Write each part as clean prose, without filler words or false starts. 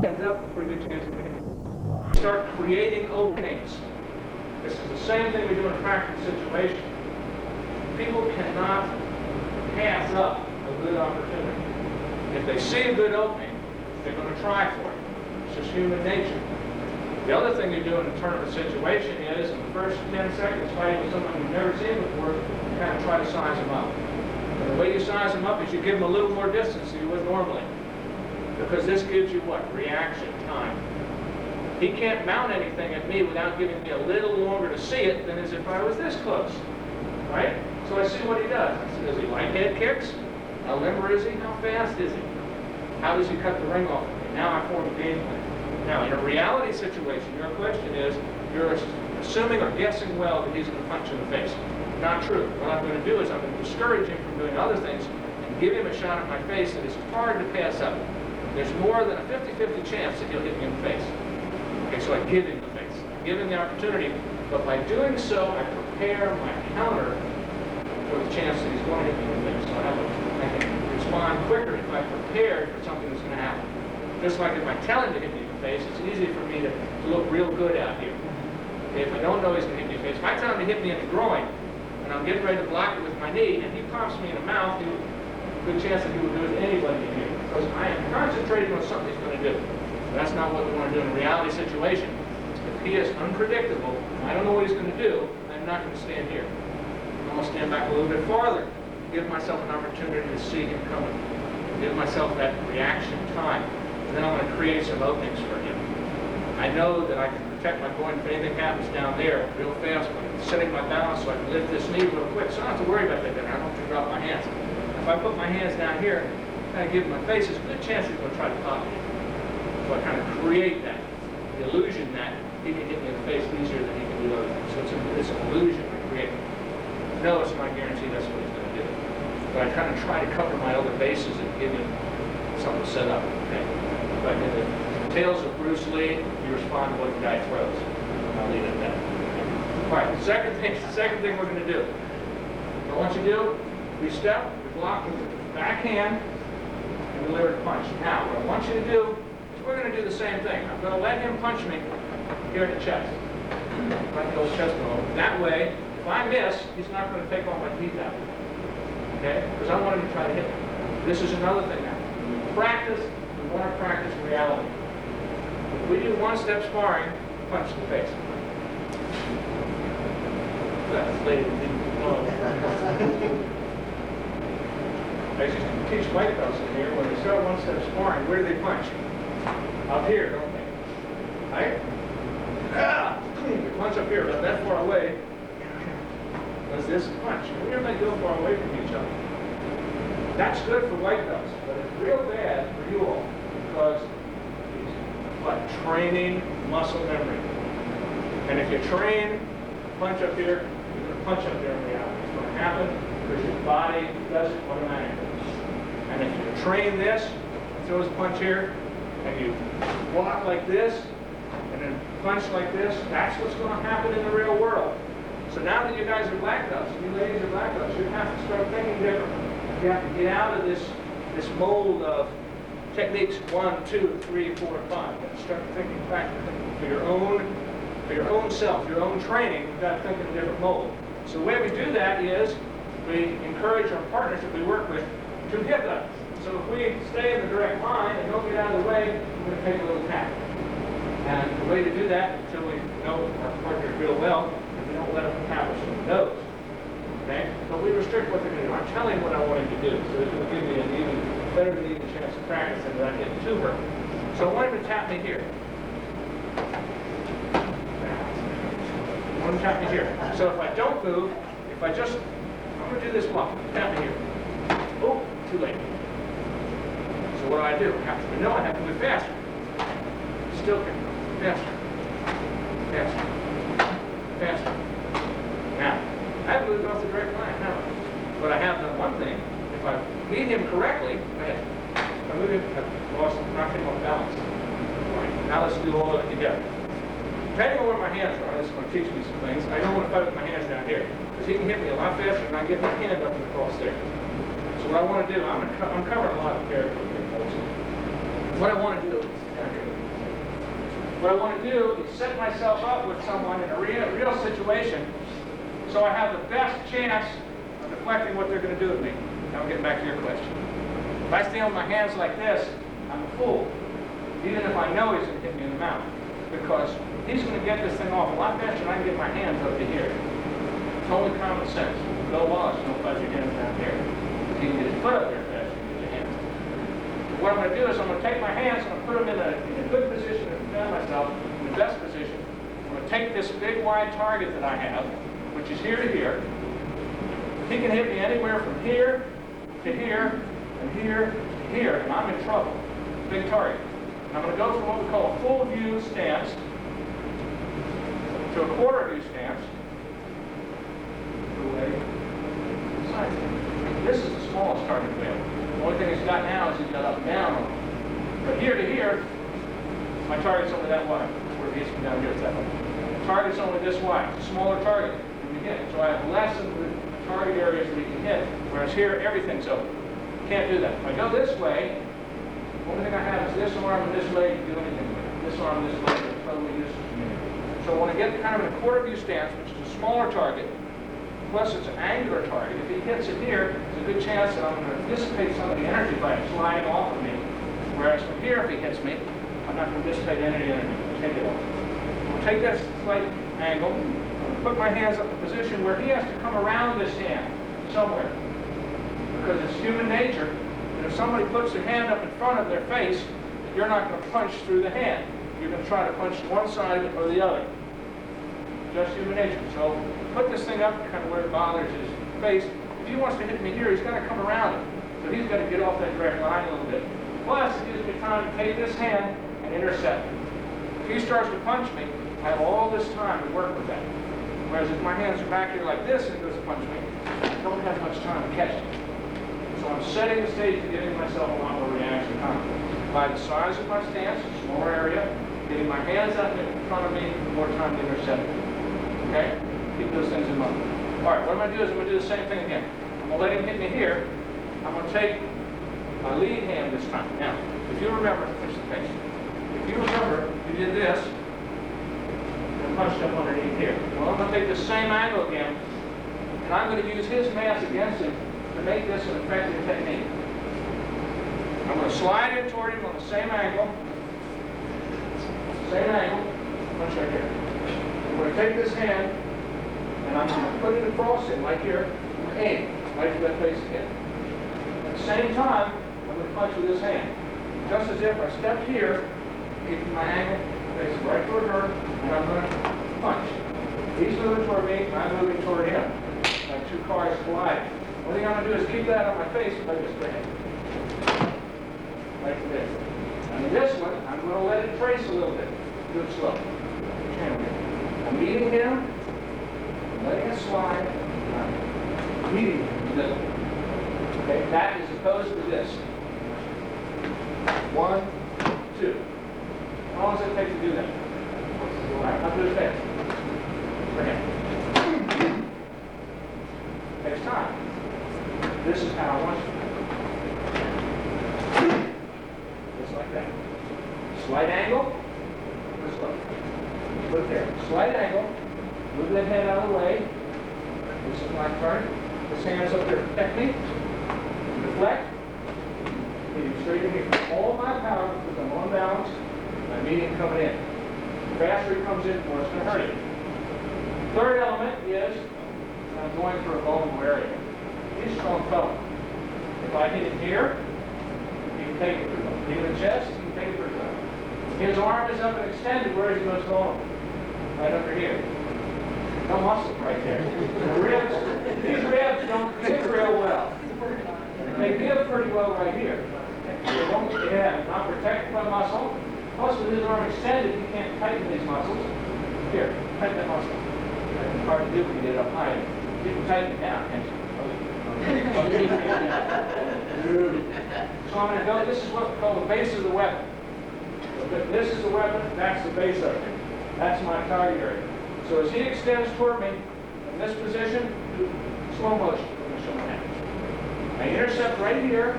ends up, a pretty good chance of hitting. Start creating openings. This is the same thing we do in a practical situation. People cannot pass up a good opportunity. If they see a good opening, they're going to try for it. It's just human nature. The other thing you do in a tournament situation is, in the first 10 seconds fighting with someone you've never seen before, you kind of try to size them up. And the way you size them up is you give them a little more distance than you would normally. Because this gives you what? Reaction time. He can't mount anything at me without giving me a little longer to see it than as if I was this close. Right? So I see what he does. I see, does he like head kicks? How limber is he? How fast is he? How does he cut the ring off of me? Now I form a game plan. Now, in a reality situation, your question is, you're assuming or guessing well that he's going to punch you in the face. Not true. What I'm going to do is I'm going to discourage him from doing other things and give him a shot at my face that is hard to pass up. There's more than a 50-50 chance that he'll hit me in the face. Okay, so I give him the face. I give him the opportunity, but by doing so, I prepare my counter for the chance that he's going to hit me in the face. So I can respond quicker if I prepare for something that's going to happen. Just like if I tell him to hit me in the face, it's easy for me to look real good out here. Okay, if I don't know he's going to hit me in the face, if I tell him to hit me in the groin, and I'm getting ready to block it with my knee, and he pumps me in the mouth, good chance that he will do it to anybody in here. Because I am concentrating on something he's going to do. That's not what we want to do in a reality situation. If he is unpredictable, and I don't know what he's going to do, I'm not going to stand here. I'm going to stand back a little bit farther, give myself an opportunity to see him coming, give myself that reaction time. And then I'm going to create some openings for him. I know that I can protect my groin if anything happens down there real fast, but I'm setting my balance so I can lift this knee real quick, so I don't have to worry about that. I don't have to drop my hands. If I put my hands down here, kind of give him my face, there's a good chance he's going to try to pop me. So I kind of create that, the illusion that he can hit me in the face easier than he can do other things. So it's an illusion I create. No, it's not guaranteed that's what he's going to do. But I kind of try to cover my other bases and give him something set up. Okay? But in the tales of Bruce Lee, you respond to what the guy throws. I'll leave it at that. All right, the second thing we're going to do. What I want you to do, we step, we block with the back hand, and deliver the punch. Now, what I want you to do is we're going to do the same thing. I'm going to let him punch me here in the chest. Like the old chest bone. That way, if I miss, he's not going to take all my teeth out. Okay? Because I want him to try to hit me. This is another thing now. Practice. We want to practice reality. If we do one-step sparring, punch the face. That's lady didn't know. I used to teach white belts in here. When they start one-step sparring, where do they punch? Up here, don't they? Right? Ah! They punch up here, but that far away. Does this punch? We never go far away from each other. That's good for white belts, but it's real bad for you all because it's what? Training muscle memory. And if you train punch up here, you're going to punch up there in reality. It's going to happen because your body does it automatically. And if you train this, throws a punch here, and you block like this, and then punch like this, that's what's going to happen in the real world. So now that you guys are black belts, you ladies are black belts, you have to start thinking differently. You have to get out of this mold of techniques 1, 2, 3, 4, 5. You have to start thinking practically for your own self, your own training. You've got to think in a different mold. So the way we do that is we encourage our partners that we work with to hit us. So if we stay in the direct line and don't get out of the way, we're going to take a little tap. And the way to do that, until we know our partners real well, is we don't let them tap us from the nose. Okay? But we restrict what they're going to do. I'm telling them what I want him to do, so this will give me an even better than even chance of practice than I get to her. So I want him to tap me here. I want him to tap me here. So if I don't move, I'm going to do this block. Tap me here. Oh, too late. So what do? I have to move faster. Still can. Faster. Faster. Faster. Now, I haven't moved off the direct line, no. But I have done one thing. If I meet him correctly, go ahead. If I move him, I've knocked him off balance. All right, now let's do all of it together. Depending on where my hands are, this is going to teach me some things. I don't want to fight with my hands down here. Because he can hit me a lot faster than I get my hand up in the cross there. So what I want to do, I'm covering a lot of territory here, folks. What I want to do is down here. What I want to do is set myself up with someone in a real situation so I have the best chance of deflecting what they're going to do with me. Now I'm getting back to your question. If I stand with my hands like this, I'm a fool. Even if I know he's going to hit me in the mouth. Because he's going to get this thing off a lot faster than I can get my hands up to here. It's only common sense. Bill Wallace, don't fuzz your hands down here. If you can get his foot up there faster, you get your hands. What I'm going to do is I'm going to take my hands and I'm going to put them in a good position to defend myself, in the best position. I'm going to take this big wide target that I have, which is here to here. He can hit me anywhere from here to here and here to here, and I'm in trouble. Big target. And I'm going to go from what we call a full view stance to a quarter view stance. This is the smallest target available. The only thing he's got now is he's got up and down on it. But here to here, my target's only that wide. Where he hits me down here, it's that wide. The target's only this wide. It's a smaller target than we hit. So I have less of the target areas that we can hit, whereas here, everything's open. Can't do that. If I go this way, the only thing I have is this arm and this leg to do anything with. This arm and this leg are totally useless to me. So I want to get kind of in a quarter view stance, which is a smaller target, plus it's an angular target. If he hits it here, there's a good chance that I'm going to dissipate some of the energy by sliding off of me. Whereas from here, if he hits me, I'm not going to dissipate any energy. Take it off. I'll take that slight angle, put my hands up in a position where he has to come around this hand somewhere. Because it's human nature that if somebody puts their hand up in front of their face, you're not going to punch through the hand. You're going to try to punch one side or the other. Just human nature. So put this thing up kind of where it bothers his face. If he wants to hit me here, he's got to come around it. So he's got to get off that direct line a little bit. Plus, it gives me time to take this hand and intercept it. If he starts to punch me, I have all this time to work with that. Whereas if my hands are back here like this and he goes to punch me, I don't have much time to catch it. So I'm setting the stage and giving myself a lot more reaction time. By the size of my stance, smaller area, getting my hands up in front of me, more time to intercept it. Okay? Keep those things in mind. All right, what I'm going to do is I'm going to do the same thing again. I'm going to let him hit me here. I'm going to take my lead hand this time. Now, if you remember, finish the case. If you remember, you did this and punched up underneath here. Well, I'm going to take the same angle again, and I'm going to use his mass against him to make this an effective technique. I'm going to slide in toward him on the same angle. Punch right here. I'm going to take this hand, and I'm going to put it across him, like here, and aim, right to that face again. At the same time, I'm going to punch with this hand. Just as if I stepped here, keeping my angle facing right toward her, and I'm going to punch. He's moving toward me, and I'm moving toward him. Like two cars colliding. One thing I'm going to do is keep that on my face and let this go ahead. Like this. And in this one, I'm going to let it trace a little bit. Do it slow. I'm meeting him, I'm letting it slide, I'm meeting him in the middle. Okay, that is opposed to this. 1, 2. How long does it take to do that? All right, I'll do it fast. For him. Takes time. This is how I want you. Just like that. Slight angle. This way. Put it there. Slight angle. Move that head out of the way. This is my card. This hand's up there. Technique. Deflect. Getting straight in here. All my power because I'm on balance. My medium coming in. The faster he comes in, the more it's going to hurt him. Third element is I'm going for a vulnerable area. He's a strong fellow. If I hit him here, he can take it pretty well. Hit him in the chest, he can take it pretty well. His arm is up and extended, where is he most vulnerable? Right under here. No muscle right there. The ribs, these ribs don't fit real well. They give pretty well right here. They don't, not protected by muscle. Plus, with his arm extended, he can't tighten these muscles. Here, tighten that muscle. It's hard to do when you get it up high. You can tighten it down, can't you? So I'm going to go, this is what we call the base of the weapon. This is the weapon, that's the base of it. That's my target area. So as he extends toward me, in this position, slow motion. I'm going to show my hand. I intercept right here,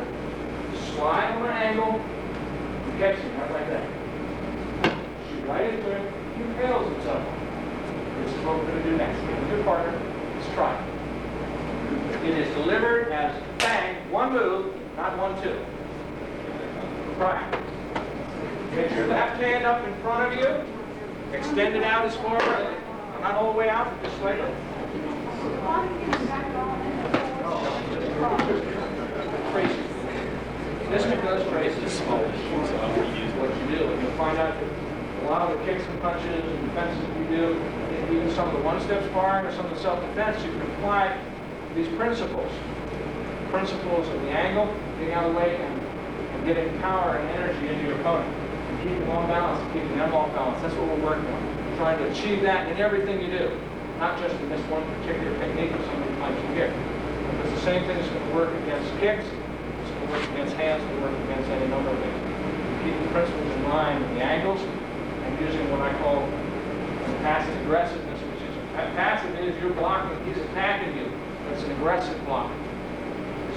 slide on my angle, and catch him right like that. Shoot. right into him, he impales himself on it. This is what we're going to do next. Get with your partner. Let's try it. It is delivered as bang, one move, not 1, 2. Try it. Get your left hand up in front of you. Extend it out as far, not all the way out, but just slightly. Crazy. This one goes crazy. What you do, and you'll find out that a lot of the kicks and punches and defenses you do, even some of the one-step sparring or some of the self-defense, you can apply these principles. Principles of the angle, getting out of the way, and getting power and energy into your opponent. And keeping them on balance, and keeping them off balance. That's what we're working on. Trying to achieve that in everything you do. Not just in this one particular technique of somebody punching here. Because the same thing is going to work against kicks, it's going to work against hands, it's going to work against any number of things. Keep the principles in mind with the angles, and using what I call passive aggressiveness, which is passive is you're blocking, he's attacking you. That's an aggressive block.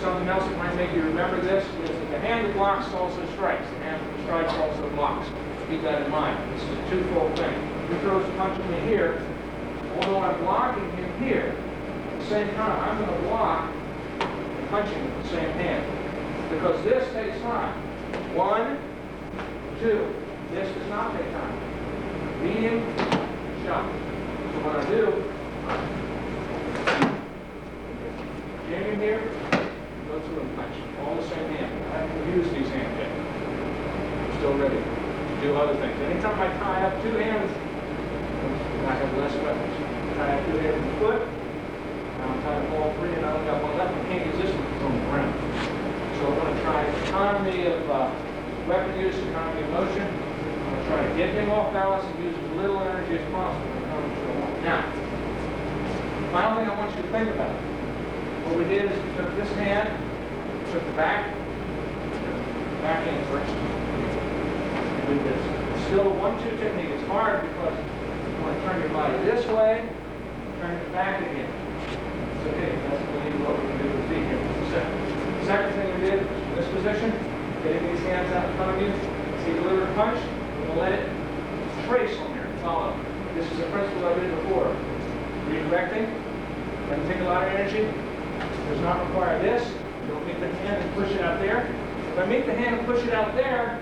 Something else that might make you remember this is that the hand that blocks also strikes. The hand that strikes also blocks. Keep that in mind. This is a twofold thing. He throws a punch at me here. Although I'm blocking him here, at the same time, I'm going to block and punching with the same hand. Because this takes time. 1, 2. This does not take time. Beating, shot. So what I do, jam him here, go through and punch. All the same hand. I haven't used these hands yet. I'm still ready to do other things. Anytime I tie up 2 hands, I have less weapons. I have 2 hands in the foot, now I'm tying up all 3, and I only got 1 left. I can't use this one from the ground. So I'm going to try economy of weapon use, economy of motion. I'm going to try to get him off balance and use as little energy as possible. Now, final thing I want you to think about. What we did is we took this hand, took the back hand first, and do this. It's still a 1-2 technique. It's hard because you want to turn your body this way, turn it back again. It's okay. That's what we're going to do with feet here in a second. The second thing we did was in this position, getting these hands out in front of you. See, deliver a punch. We're going to let it trace on here, follow. This is a principle I did before. Redirecting. Doesn't take a lot of energy. Does not require this. Don't meet the hand and push it out there. If I meet the hand and push it out there,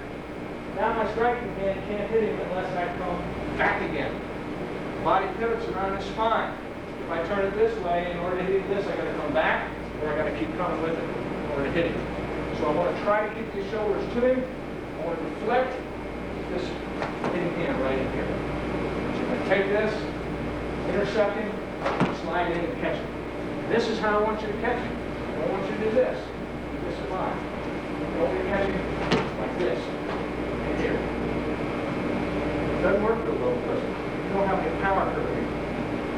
now my striking hand can't hit him unless I come back again. Body pivots around his spine. If I turn it this way, in order to hit this, I got to come back, or I got to keep coming with it in order to hit him. So I want to try to keep these shoulders to him. I want to deflect this hitting hand right in here. So I'm going to take this, intercept him, slide in and catch him. This is how I want you to catch him. I don't want you to do this. Keep this in mind. I want you to catch him like this. And here. It doesn't work real well because you don't have any power curving.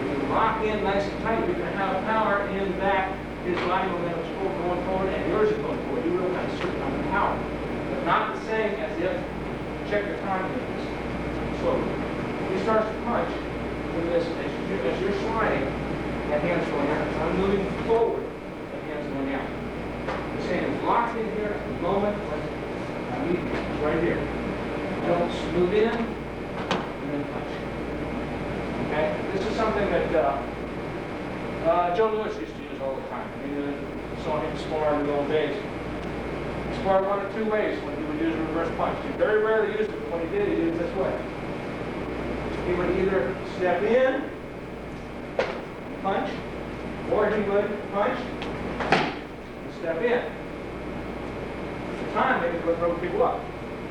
If you lock in nice and tight, you're going to have power in that his body momentum is going forward and yours is going forward. You will have a certain amount of power. But not the same as if, check your time with this. Slowly. He starts to punch with this as you're sliding. That hand's going out. As I'm moving forward, that hand's going out. This hand is locked in here at the moment. I need it right here. Don't move in and then punch. Okay? This is something that Joe Lewis used to use all the time. I mean, saw him spar in the old days. He sparred 1 of 2 ways when he would use a reverse punch. He very rarely used it, but when he did it this way. He would either step in, punch, or he would punch and step in. At the time, they would throw people up.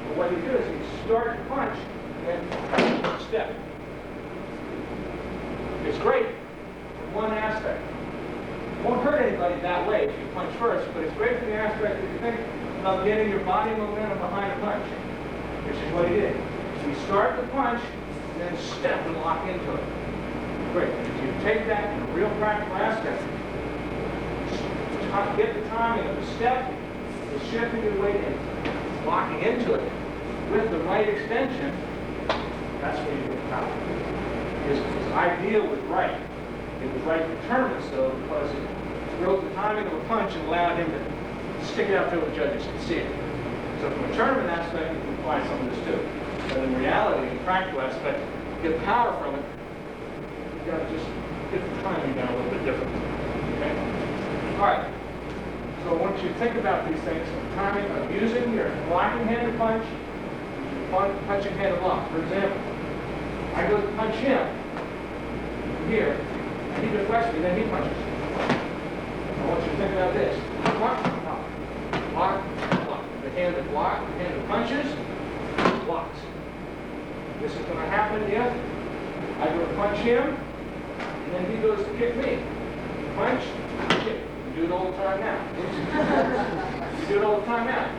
But what he'd do is he'd start to punch and then step. It's great from one aspect. It won't hurt anybody that way if you punch first, but it's great from the aspect that you think about getting your body momentum behind a punch, which is what he did. So you start the punch, and then step and lock into it. Great. If you take that in a real practical aspect, get the timing of the step, the shifting your weight in, locking into it with the right extension, that's where you get power. His idea was right. It was right determined, though, because it wrote the timing of a punch and allowed him to stick it out there where the judges could see it. So from a tournament aspect, you can apply some of this too. But in reality, in practical aspect, to get power from it, you've got to just get the timing down a little bit differently. Okay? All right. So once you think about these things, the timing of using your blocking hand to punch, punching hand to block. For example, I go to punch him here, and he deflects me, then he punches. I want you to think about this. Block, block, block, block. The hand that blocks, the hand that punches, blocks. This is going to happen if I go to punch him, and then he goes to kick me. Punch, kick. You do it all the time now. You do it all the time now.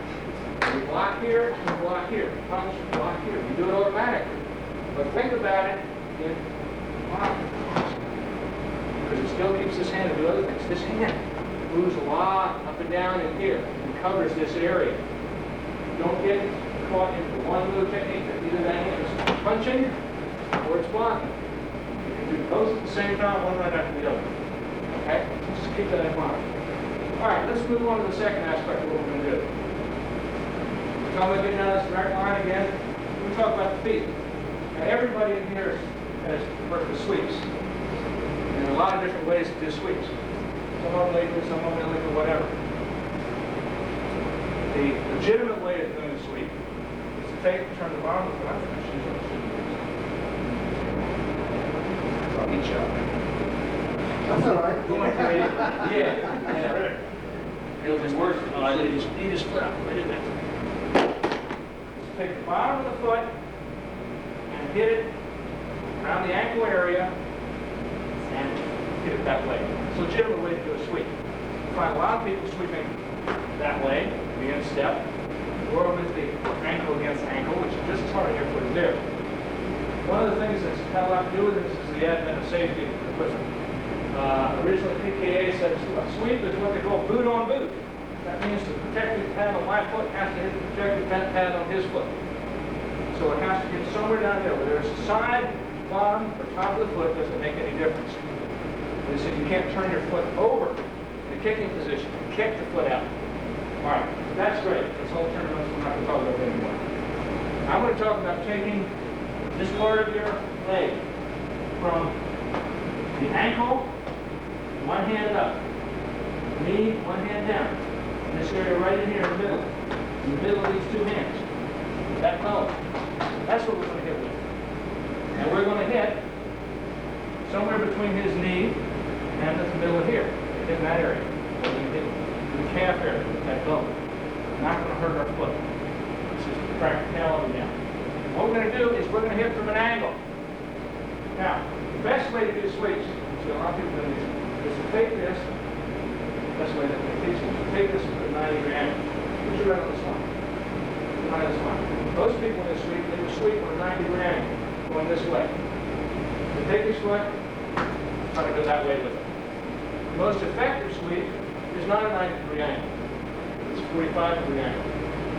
You block here, you block here. Punch, block here. You do it automatically. But think about it in blocking. Because it still keeps this hand to do other things. This hand moves a lot up and down in here and covers this area. Don't get caught into one little technique that either that hand is punching or it's blocking. You can do both at the same time, one right after the other. Okay? Just keep that in mind. All right, let's move on to the second aspect of what we're going to do. We're talking about getting out of this direct line again. We're talk about the feet. Now, everybody in here has worked with sweeps. And a lot of different ways to do sweeps. Some of them legal, some of them illegal, whatever. The legitimate way of doing a sweep is to turn the bottom of the foot. I'll beat you up. That's all right. Yeah. It'll just work. You just foot out. Wait a minute. Just take the bottom of the foot and hit it around the ankle area and hit it that way. It's a legitimate way to do a sweep. You find a lot of people sweeping that way, the instep, or with the ankle against ankle, which is just as hard on your foot as there. One of the things that's had a lot to do with this is the advent of safety equipment. Originally, PKA said a sweep is what they call boot on boot. That means the protective pad on my foot has to hit the protective pad on his foot. So it has to get somewhere down there, whether it's the side, bottom, or top of the foot, doesn't make any difference. They said you can't turn your foot over in the kicking position and kick the foot out. All right, that's great. This whole tournament, we're not going to talk about that anymore. I'm going to talk about taking this part of your leg from the ankle, one hand up, knee, one hand down. And this area right in here in the middle of these two hands. That bone. That's what we're going to hit with. And we're going to hit somewhere between his knee and the middle of here, in that area. We're going to hit the calf area, that bone. Not going to hurt our foot. This is practicality now. What we're going to do is we're going to hit from an angle. Now, the best way to do sweeps, so a lot of people do these, is to take this, that's the way that they teach you, take this and put a 90-degree angle. Put your right on this line. Right on this line. Most people in this sweep, they will sweep on a 90-degree angle, going this way. So take your foot, try to go that way with it. The most effective sweep is not a 90-degree angle. It's a 45-degree angle.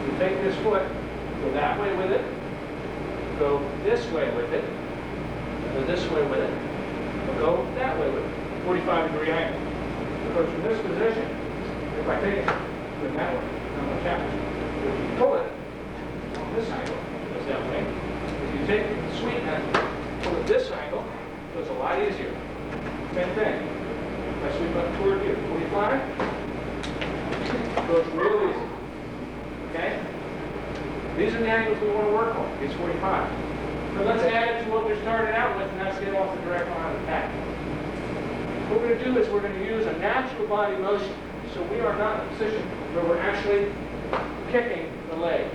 So take this foot, go that way with it, go this way with it, go this way with it, or go that way with it. 45-degree angle. Because from this position, if I take it, put it that way, now watch out. If you pull it on this angle, it goes that way. If you take the sweep and pull it this angle, it goes a lot easier. Same thing. If I sweep up toward you, 45, it goes real easy. Okay? These are the angles we want to work on, these 45. So let's add it to what we started out with, and that's get off the direct line of attack. What we're going to do is we're going to use a natural body motion. So we are not in a position where we're actually kicking the leg.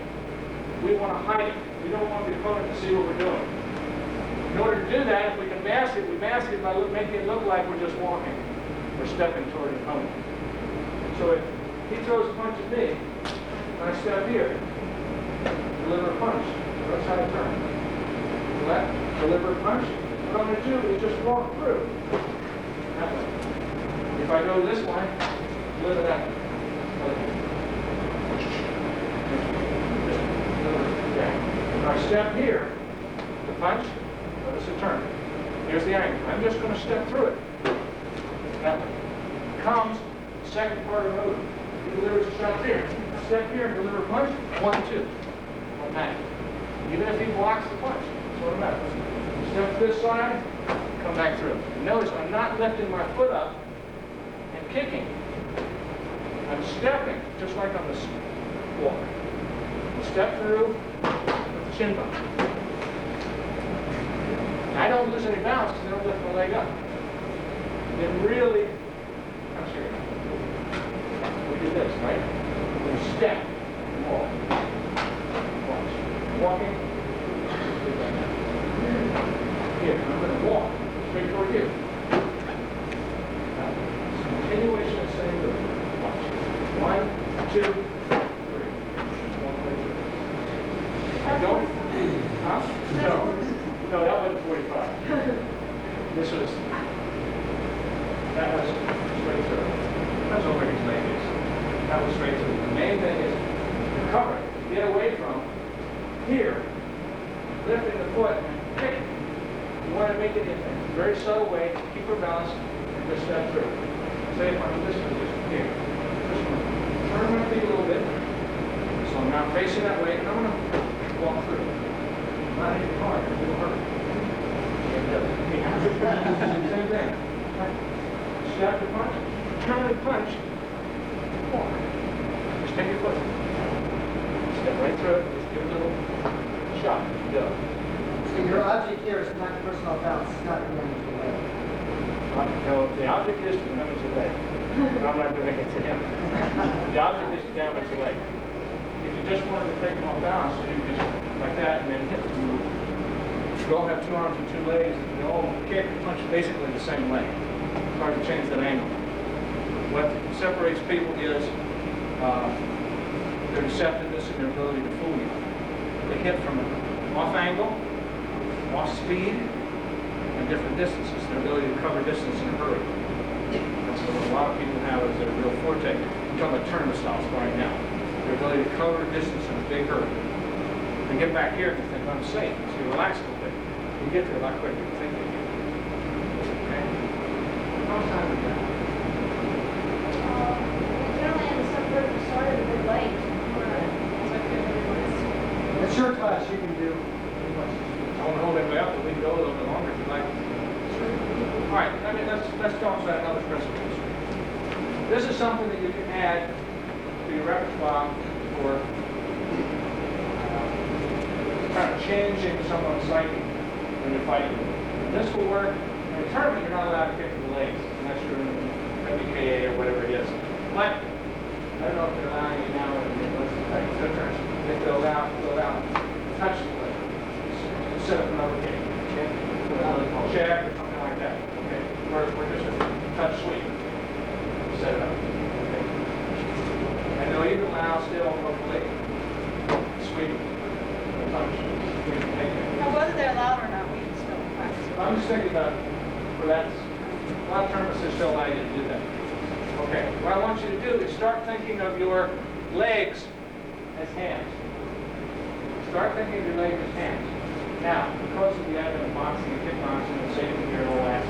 We want to hide it. We don't want the opponent to see what we're doing. In order to do that, if we can mask it, we mask it by making it look like we're just walking. We're stepping toward the opponent. So if he throws a punch at me, and I step here, deliver a punch. That's how to turn. Left, deliver a punch. What I'm going to do is just walk through. That way. If I go this way, deliver that way. If I step here, the punch, notice a turn. Here's the angle. I'm just going to step through it. That way. Comes the second part of the move. He delivers a shot here. Step here, deliver a punch. 1, 2. One back. Even if he blocks the punch, that's what I'm at. Step to this side, come back through. And notice I'm not lifting my foot up and kicking. I'm stepping, just like on this walk. Step through with the shin bone. I don't lose any balance because I don't lift my leg up. It really, I'm serious. We do this, right? We step, walk. Watch. Walking. Here, I'm going to walk straight toward you. Now, continuation of the same move. Watch. 1, 2, 3. Going? Huh? No. No, that wasn't 45. This was, that was straight through. That's what his leg is. That was straight through. The main thing is to cover it, to get away from here, lifting the foot and kicking. You want to make it in a very subtle way, keep her balanced, and just step through. Say if I'm in this position here. Just going to turn my feet a little bit. So I'm now facing that way, and I'm going to walk through. Not any hard, it's a little hurt. Same thing. Step the punch, turn the punch, walk. Just take your foot. Step right through it, just give it a little shot. Go. So your object here is not personal balance, it's not remembering the leg. No, the object is to damage the leg. But I'm not doing it to him. The object is to damage the leg. If you just wanted to take them off balance, you could just like that and then hit the move. You all have 2 arms and 2 legs, and you all kick and punch basically the same way. It's hard to change that angle. What separates people is their deceptiveness and their ability to fool you. They hit from an off angle, off speed, and different distances. Their ability to cover distance in a hurry. That's what a lot of people have as their real forte. I'm talking about tournament styles right now. Their ability to cover distance in a big hurry. They get back here and think, I'm safe. So you relax a little bit. You get there a lot quicker than you think you do. Okay? How much time do we have? Generally, in the suburb, started a bit late. It's your class, you can do pretty much. I want to hold everybody up, but we can go a little bit longer if you'd like. All right, I mean, let's talk about another principles. This is something that you can add to your repertoire for kind of changing someone's psyche when you're fighting. This will work. In a tournament, you're not allowed to kick to the legs unless you're in WKA or whatever it is. But I don't know if they're allowing you now in the turns. They go out, touch the leg. Set up another kick. Okay? Check or something like that. Okay? We're just a touch sweep. Set it up. Okay? And they'll even allow still from the leg. Sweep. Touch. Sweep. Take it. Now, whether they're allowed or not, we can still practice. I'm just thinking about for that. A lot of tournaments that still allow you to do that. Okay. What I want you to do is start thinking of your legs as hands. Start thinking of your legs as hands. Now, because of the advent of boxing and kickboxing and safety gear and all that,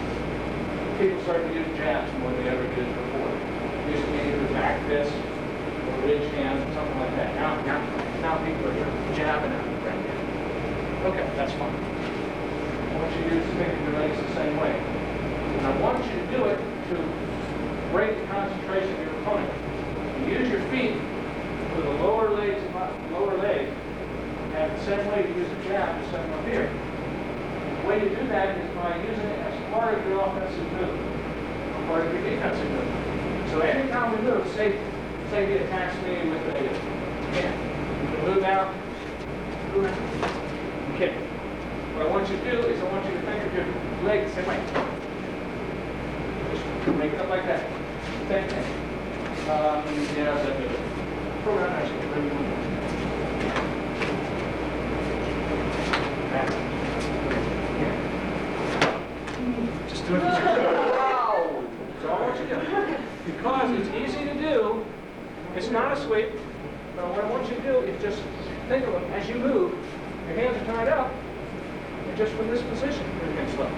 people started to use jabs more than they ever used before. It used to be either back fist or ridge hands or something like that. Now people are jabbing out the right hand. Okay, that's fine. I want you to think of your legs the same way. And I want you to do it to break the concentration of your opponent. You use your feet for the lower legs, and the same way you use a jab to set them up here. The way you do that is by using it as part of your offensive move, or part of your defensive move. So anytime we move, say he attacks me with a hand, you can move out, and kick. What I want you to do is I want you to think of your leg the same way. Just make it up like that. Same thing. Yeah, that's it. Throw it out nicely. Just do it. Wow! That's all I want you to do. Because it's easy to do. It's not a sweep. But what I want you to do is just think of it as you move. Your hands are tied up. And just from this position, you're going to slow.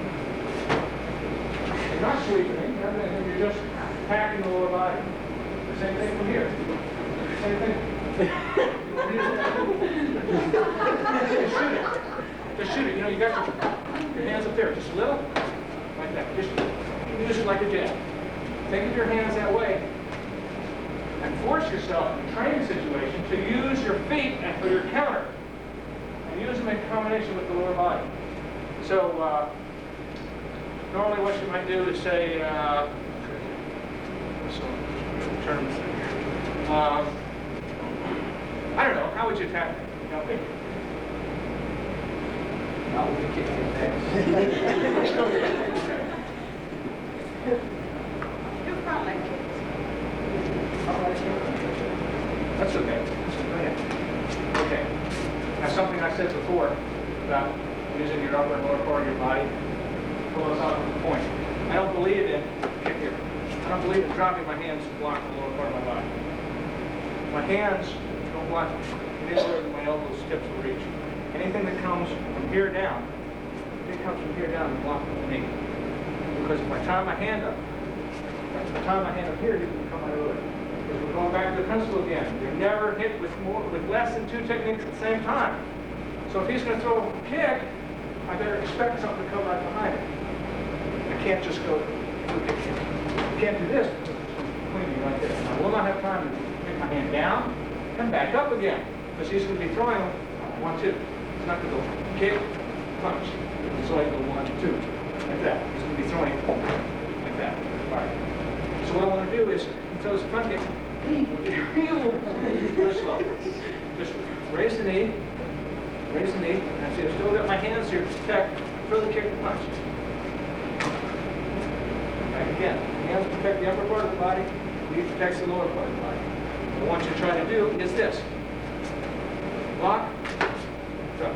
You're not sweeping. You're just attacking the lower body. The same thing from here. Same thing. Just shoot it. Just shoot it. You know, you got your hands up there, just a little, like that. Just use it like a jab. Think of your hands that way, and force yourself in a training situation to use your feet and for your counter, and use them in combination with the lower body. So normally what you might do is say, I don't know, how would you attack me? Help me. I'll be kicking it back. Do front leg kicks. That's okay. Okay. Now something I said before about using your upper and lower part of your body, pull us out to the point. I don't believe in, kick here, I don't believe in dropping my hands to block the lower part of my body. My hands don't block anywhere that my elbows, tips will reach. Anything that comes from here down, if it comes from here down, will block the knee. Because if I tie my hand up, here, you can come right over it. Because we're going back to the principle again. You're never hit with less than two techniques at the same time. So if he's going to throw a kick, I better expect something to come right behind it. I can't just go do a kick here. I can't do this because it's between me right there. I will not have time to pick my hand down and back up again. Because he's going to be throwing 1, 2. He's not going to go kick, punch. So I go 1, 2. Like that. He's going to be throwing like that. All right. So what I want to do is, he throws the front kick. Real slow. Just raise the knee. Raise the knee. And I see I've still got my hands here to protect. Throw the kick and punch. Back again. Hands protect the upper part of the body. Knee protects the lower part of the body. What I want you to try to do is this. Block. Throw.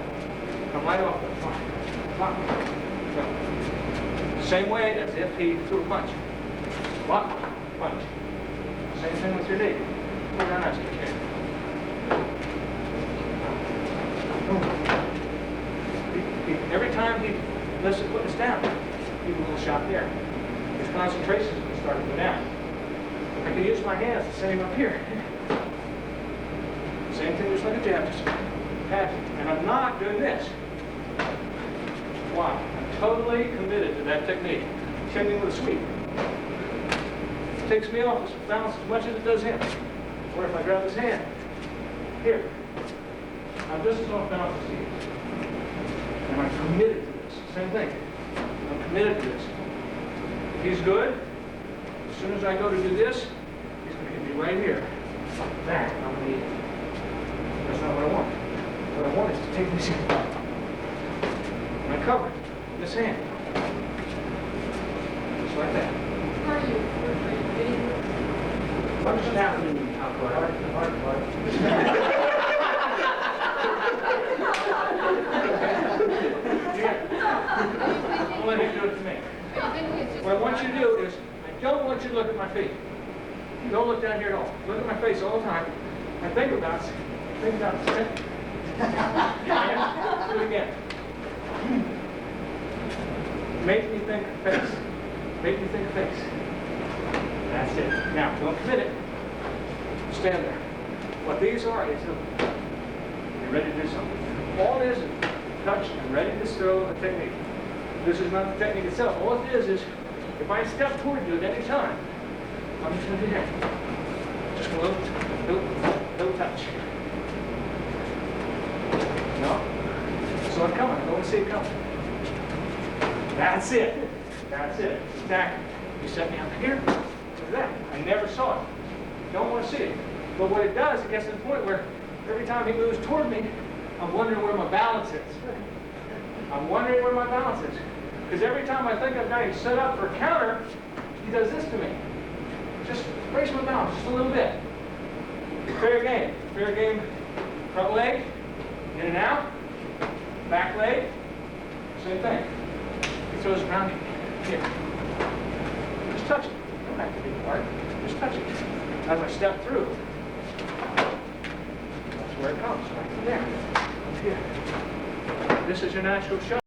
Come right off the block. Block. Throw. Same way as if he threw a punch. Block. Punch. Same thing with your knee. Pull down as you can. Every time he lifts the foot down, he a little shot there. His concentration is going to start to go down. I can use my hands to send him up here. Same thing, just like a jab, just pat it. And I'm not doing this. Why? I'm totally committed to that technique. Sending with a sweep. It takes me off his balance as much as it does him. Or if I grab his hand, here, I'm just as off balance as he is. And I'm committed to this. Same thing. I'm committed to this. If he's good, as soon as I go to do this, he's going to hit me right here. Bang, I'm going to eat it. That's not what I want. What I want is to take this hand. And I cover it with this hand. Just like that. How are you? What's happening out there? Hard. I'm going to let him do it to me. What I want you to do is, I don't want you to look at my feet. Don't look down here at all. Look at my face all the time. And think about it. Do it again. Make me think face. Make me think face. That's it. Now, don't commit it. Stand there. What these are is you're ready to do something. All it is touch and ready to throw a technique. This is not the technique itself. All it is if I step toward you at any time, I'm just going to do here. Just a little touch. No? So I'm coming. I don't see it coming. That's it. That's it. Exactly. You set me up here. Look at that. I never saw it. Don't want to see it. But what it does, it gets to the point where every time he moves toward me, I'm wondering where my balance is. I'm wondering where my balance is. Because every time I think I've got him set up for a counter, he does this to me. Just brace my balance just a little bit. Fair game. Fair game. Front leg, in and out. Back leg, same thing. He throws around here. Just touch it. Don't have to be hard. Just touch it. As I step through, that's where it comes. Right from there. Up here. This is your natural shot.